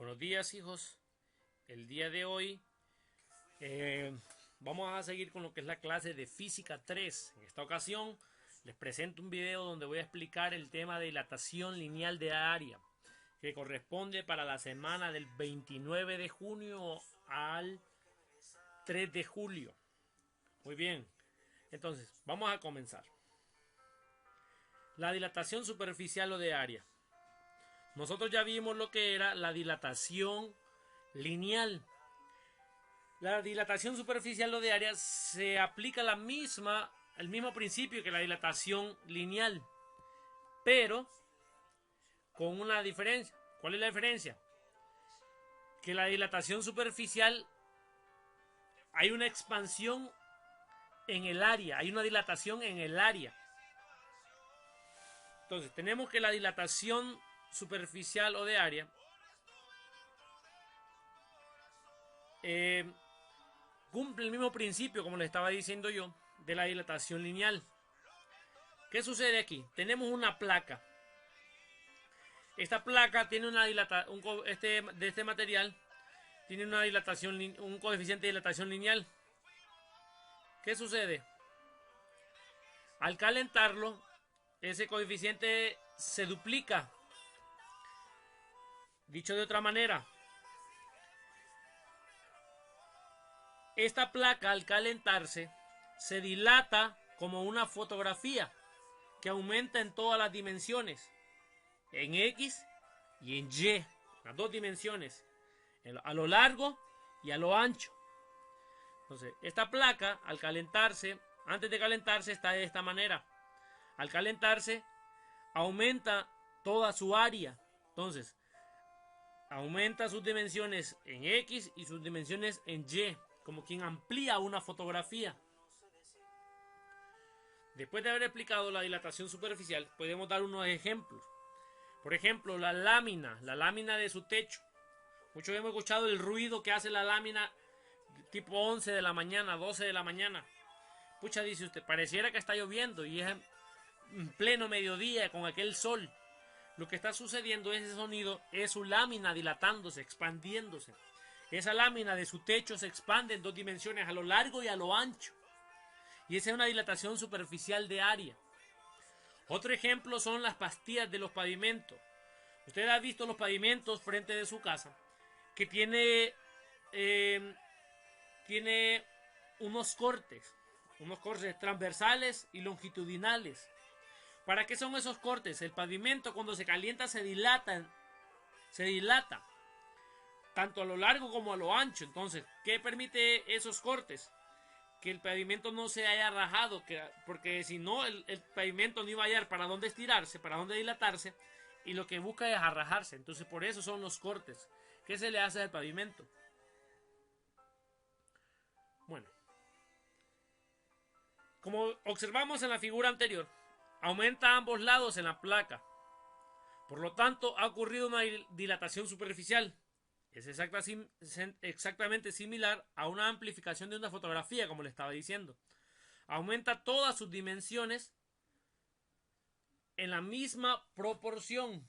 Buenos días, hijos. El día de hoy vamos a seguir con lo que es la clase de Física 3. En esta ocasión les presento un video donde voy a explicar el tema de dilatación lineal de área, que corresponde para la semana del 29 de junio al 3 de julio. Muy bien, entonces vamos a comenzar. La dilatación superficial o de área. Nosotros ya vimos lo que era la dilatación lineal. La dilatación superficial o de área se aplica el mismo principio que la dilatación lineal, pero con una diferencia. ¿Cuál es la diferencia? Que la dilatación superficial hay una expansión en el área, hay una dilatación en el área. Entonces tenemos que la dilatación superficial o de área cumple el mismo principio, como les estaba diciendo yo, de la dilatación lineal. ¿Qué sucede aquí? Tenemos una placa. Esta placa tiene una dilatación, de este material tiene una dilatación, un coeficiente de dilatación lineal. ¿Qué sucede? Al calentarlo, ese coeficiente se duplica. Dicho de otra manera, esta placa al calentarse se dilata como una fotografía que aumenta en todas las dimensiones, en X y en Y, las dos dimensiones, a lo largo y a lo ancho. Entonces, esta placa al calentarse, antes de calentarse está de esta manera. Al calentarse aumenta toda su área. Entonces, aumenta sus dimensiones en X y sus dimensiones en Y, como quien amplía una fotografía. Después de haber explicado la dilatación superficial, podemos dar unos ejemplos. Por ejemplo, la lámina de su techo. Muchos hemos escuchado el ruido que hace la lámina tipo 11 de la mañana, 12 de la mañana. Pucha, dice usted, pareciera que está lloviendo y es en pleno mediodía con aquel sol. Lo que está sucediendo es ese sonido, es su lámina dilatándose, expandiéndose. Esa lámina de su techo se expande en dos dimensiones, a lo largo y a lo ancho. Y esa es una dilatación superficial de área. Otro ejemplo son las pastillas de los pavimentos. Usted ha visto los pavimentos frente de su casa, que tiene unos cortes transversales y longitudinales. ¿Para qué son esos cortes? El pavimento cuando se calienta se dilata tanto a lo largo como a lo ancho. Entonces, ¿qué permite esos cortes? Que el pavimento no se haya rajado, porque si no el pavimento no iba a hallar para dónde estirarse, para dónde dilatarse, y lo que busca es arrajarse. Entonces por eso son los cortes. ¿Qué se le hace al pavimento? Bueno, como observamos en la figura anterior, aumenta a ambos lados en la placa. Por lo tanto, ha ocurrido una dilatación superficial. Es exactamente similar a una amplificación de una fotografía, como le estaba diciendo. Aumenta todas sus dimensiones en la misma proporción.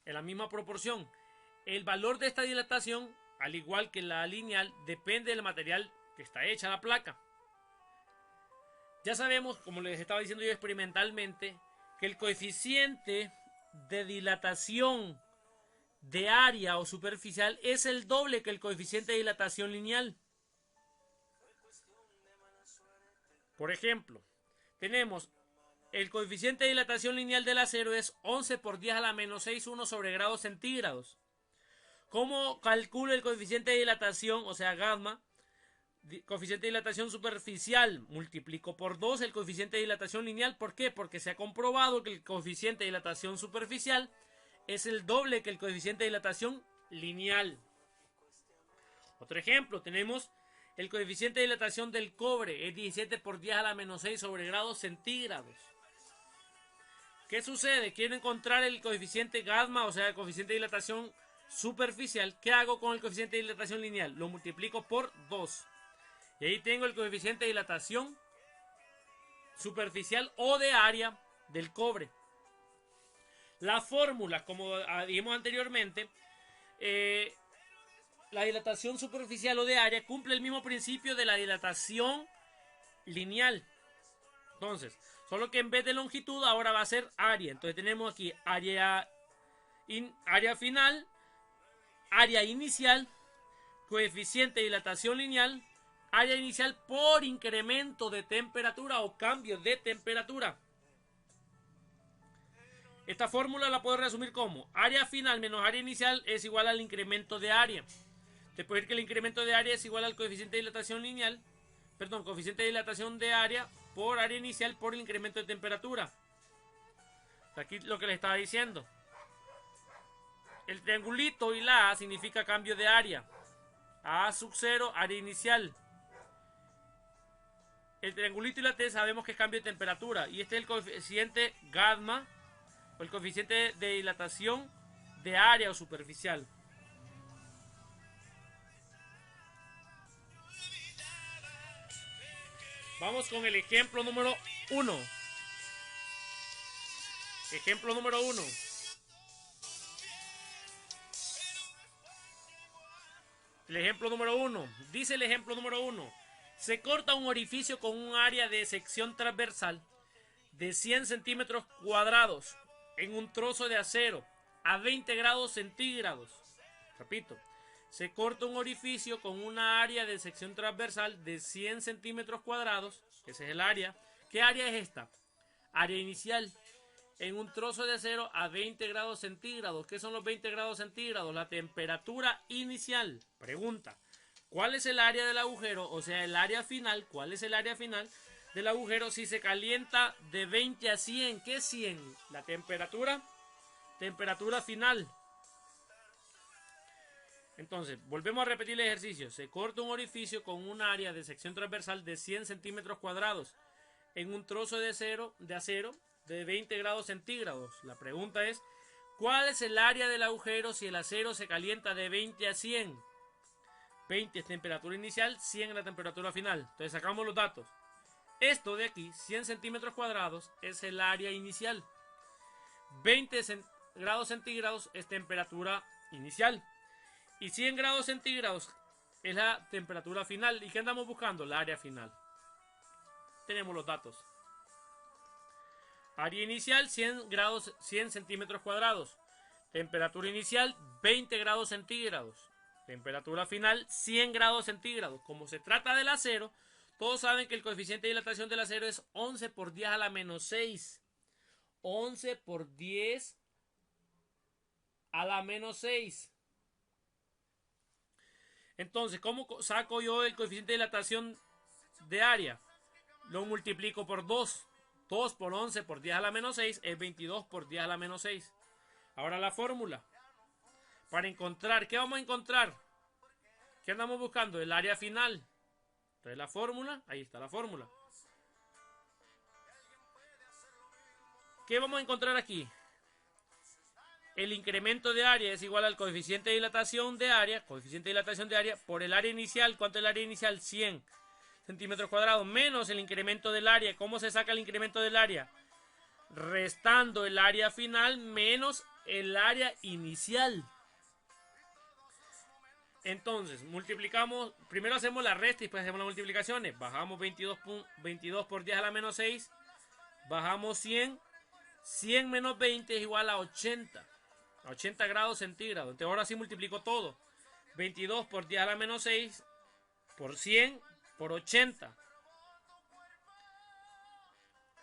El valor de esta dilatación, al igual que la lineal, depende del material que está hecha la placa. Ya sabemos, como les estaba diciendo yo experimentalmente, que el coeficiente de dilatación de área o superficial es el doble que el coeficiente de dilatación lineal. Por ejemplo, tenemos el coeficiente de dilatación lineal del acero es 11 por 10 a la menos 6,1 sobre grados centígrados. ¿Cómo calculo el coeficiente de dilatación, o sea, gamma? Coeficiente de dilatación superficial, multiplico por 2 el coeficiente de dilatación lineal. ¿Por qué? Porque se ha comprobado que el coeficiente de dilatación superficial es el doble que el coeficiente de dilatación lineal. Otro ejemplo, tenemos el coeficiente de dilatación del cobre, es 17 por 10 a la menos 6 sobre grados centígrados. ¿Qué sucede? Quiero encontrar el coeficiente gamma, o sea, el coeficiente de dilatación superficial. ¿Qué hago con el coeficiente de dilatación lineal? Lo multiplico por 2. Y ahí tengo el coeficiente de dilatación superficial o de área del cobre. La fórmula, como dijimos anteriormente, la dilatación superficial o de área cumple el mismo principio de la dilatación lineal. Entonces, solo que en vez de longitud ahora va a ser área. Entonces tenemos aquí área final, área inicial, coeficiente de dilatación lineal, área inicial por incremento de temperatura o cambio de temperatura. Esta fórmula la puedo resumir como área final menos área inicial es igual al incremento de área. Te puedo decir que el incremento de área es igual al coeficiente de dilatación lineal, coeficiente de dilatación de área por área inicial por el incremento de temperatura. Aquí lo que les estaba diciendo. El triangulito y la A significa cambio de área. A sub 0, área inicial. El triangulito y la T sabemos que es cambio de temperatura. Y este es el coeficiente gamma, o el coeficiente de dilatación de área o superficial. Vamos con el ejemplo número 1. Ejemplo número 1. El ejemplo número 1. Dice el ejemplo número 1. Se corta un orificio con un área de sección transversal de 100 centímetros cuadrados en un trozo de acero a 20 grados centígrados. Repito. Se corta un orificio con una área de sección transversal de 100 centímetros cuadrados. Ese es el área. ¿Qué área es esta? Área inicial. En un trozo de acero a 20 grados centígrados. ¿Qué son los 20 grados centígrados? La temperatura inicial. Pregunta. ¿Cuál es el área del agujero? O sea, el área final. ¿Cuál es el área final del agujero si se calienta de 20 a 100? ¿Qué es 100? La temperatura. Temperatura final. Entonces, volvemos a repetir el ejercicio. Se corta un orificio con un área de sección transversal de 100 centímetros cuadrados en un trozo de acero de 20 grados centígrados. La pregunta es, ¿cuál es el área del agujero si el acero se calienta de 20 a 100? 20 es temperatura inicial, 100 es la temperatura final. Entonces sacamos los datos. Esto de aquí, 100 centímetros cuadrados, es el área inicial. 20 grados centígrados es temperatura inicial. Y 100 grados centígrados es la temperatura final. ¿Y qué andamos buscando? La área final. Tenemos los datos. Área inicial 100 centímetros cuadrados. Temperatura inicial 20 grados centígrados. Temperatura final 100 grados centígrados. Como se trata del acero, todos saben que el coeficiente de dilatación del acero es 11 por 10 a la menos 6. 11 por 10 a la menos 6. Entonces, ¿cómo saco yo el coeficiente de dilatación de área? Lo multiplico por 2. 2 por 11 por 10 a la menos 6 es 22 por 10 a la menos 6. Ahora la fórmula. Para encontrar, ¿qué vamos a encontrar? ¿Qué andamos buscando? El área final. Entonces la fórmula, ahí está la fórmula. ¿Qué vamos a encontrar aquí? El incremento de área es igual al coeficiente de dilatación de área, por el área inicial. ¿Cuánto es el área inicial? 100 centímetros cuadrados, menos el incremento del área. ¿Cómo se saca el incremento del área? Restando el área final menos el área inicial. Entonces, multiplicamos, primero hacemos la resta y después hacemos las multiplicaciones. Bajamos 22 por 10 a la menos 6, bajamos 100, 100 menos 20 es igual a 80. 80 grados centígrados. Entonces ahora sí multiplico todo. 22 por 10 a la menos 6 por 100 por 80.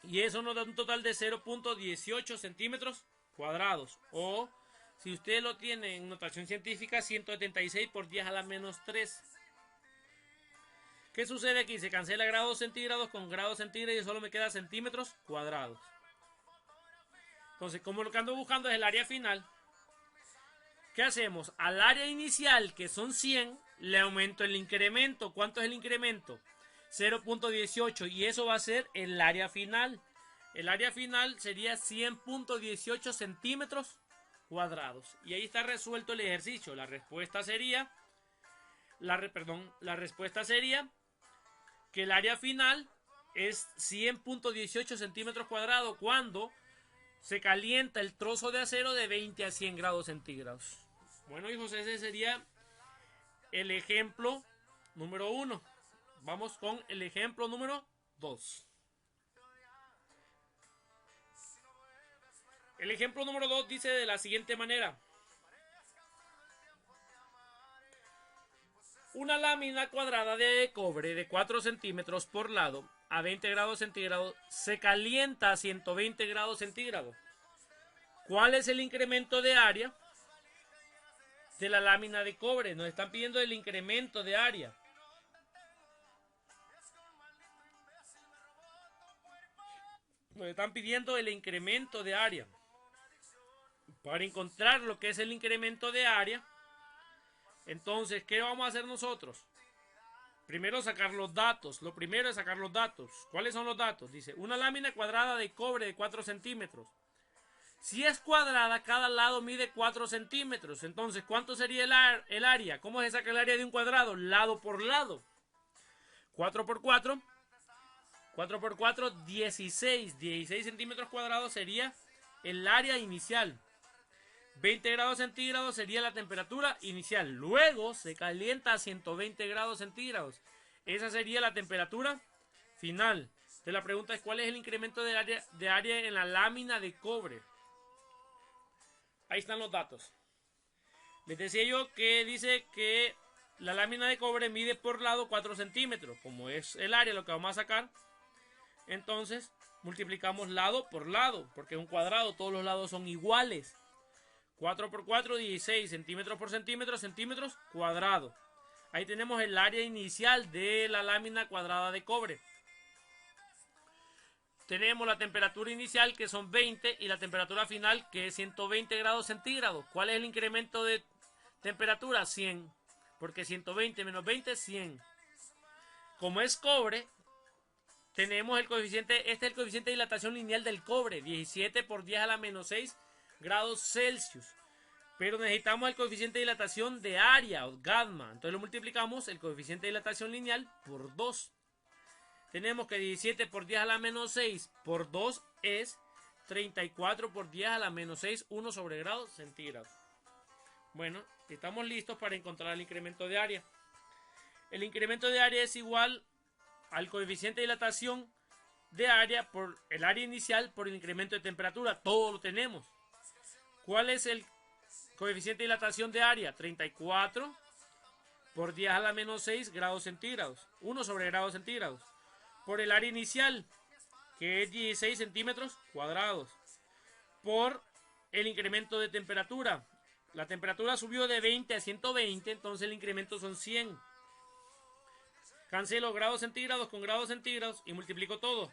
Y eso nos da un total de 0.18 centímetros cuadrados. O, si usted lo tiene en notación científica, 176 por 10 a la menos 3. ¿Qué sucede aquí? Se cancela grados centígrados con grados centígrados y solo me queda centímetros cuadrados. Entonces, como lo que ando buscando es el área final, ¿qué hacemos? Al área inicial, que son 100, le aumento el incremento. ¿Cuánto es el incremento? 0.18 y eso va a ser el área final. El área final sería 100.18 centímetros cuadrados. Y ahí está resuelto el ejercicio. La respuesta sería, la respuesta sería que el área final es 100.18 centímetros cuadrados cuando se calienta el trozo de acero de 20 a 100 grados centígrados. Bueno, hijos, ese sería el ejemplo número 1. Vamos con el ejemplo número 2. El ejemplo número 2 dice de la siguiente manera. Una lámina cuadrada de cobre de 4 centímetros por lado a 20 grados centígrados se calienta a 120 grados centígrados. ¿Cuál es el incremento de área de la lámina de cobre? Nos están pidiendo el incremento de área. Nos están pidiendo el incremento de área. Para encontrar lo que es el incremento de área, entonces, ¿qué vamos a hacer nosotros? Primero sacar los datos. Lo primero es sacar los datos. ¿Cuáles son los datos? Dice, una lámina cuadrada de cobre de 4 centímetros. Si es cuadrada, cada lado mide 4 centímetros. Entonces, ¿cuánto sería el área? ¿Cómo se saca el área de un cuadrado? Lado por lado. 4 por 4. 4 por 4, 16. 16 centímetros cuadrados sería el área inicial. 20 grados centígrados sería la temperatura inicial. Luego se calienta a 120 grados centígrados. Esa sería la temperatura final. Entonces la pregunta es, ¿cuál es el incremento de área en la lámina de cobre? Ahí están los datos. Les decía yo que dice que la lámina de cobre mide por lado 4 centímetros. Como es el área lo que vamos a sacar, entonces multiplicamos lado por lado, porque es un cuadrado, todos los lados son iguales. 4 por 4, 16 centímetros por centímetro, centímetros cuadrados. Ahí tenemos el área inicial de la lámina cuadrada de cobre. Tenemos la temperatura inicial, que son 20, y la temperatura final, que es 120 grados centígrados. ¿Cuál es el incremento de temperatura? 100, porque 120 menos 20 es 100. Como es cobre, tenemos el coeficiente, este es el coeficiente de dilatación lineal del cobre, 17 por 10 a la menos 6 grados Celsius. Pero necesitamos el coeficiente de dilatación de área, o gamma. Entonces lo multiplicamos, el coeficiente de dilatación lineal, por 2. Tenemos que 17 por 10 a la menos 6 por 2 es 34 por 10 a la menos 6, 1 sobre grados centígrados. Bueno, estamos listos para encontrar el incremento de área. El incremento de área es igual al coeficiente de dilatación de área por el área inicial por el incremento de temperatura. Todo lo tenemos. ¿Cuál es el coeficiente de dilatación de área? 34 por 10 a la menos 6 grados centígrados. 1 sobre grados centígrados. Por el área inicial, que es 16 centímetros cuadrados. Por el incremento de temperatura. La temperatura subió de 20 a 120, entonces el incremento son 100. Cancelo grados centígrados con grados centígrados y multiplico todo.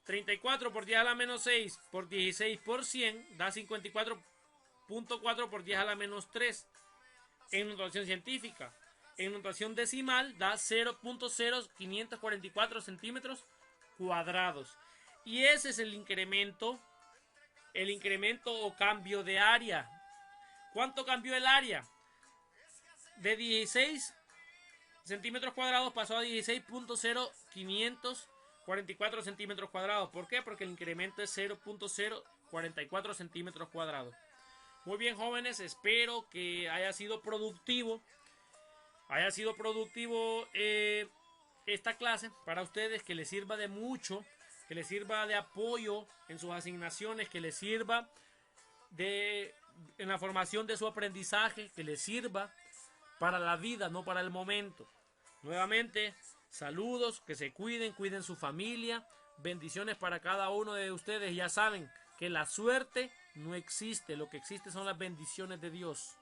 34 por 10 a la menos 6 por 16 por 100 da 54.4 por 10 a la menos 3 en notación científica. En notación decimal da 0.0544 centímetros cuadrados. Y ese es el incremento o cambio de área. ¿Cuánto cambió el área? De 16 centímetros cuadrados pasó a 16.0544 centímetros cuadrados. ¿Por qué? Porque el incremento es 0.044 centímetros cuadrados. Muy bien, jóvenes, espero que haya sido productivo esta clase para ustedes, que les sirva de mucho, que les sirva de apoyo en sus asignaciones, que les sirva en la formación de su aprendizaje, que les sirva para la vida, no para el momento. Nuevamente, saludos, que se cuiden su familia, bendiciones para cada uno de ustedes. Ya saben que la suerte no existe, lo que existe son las bendiciones de Dios.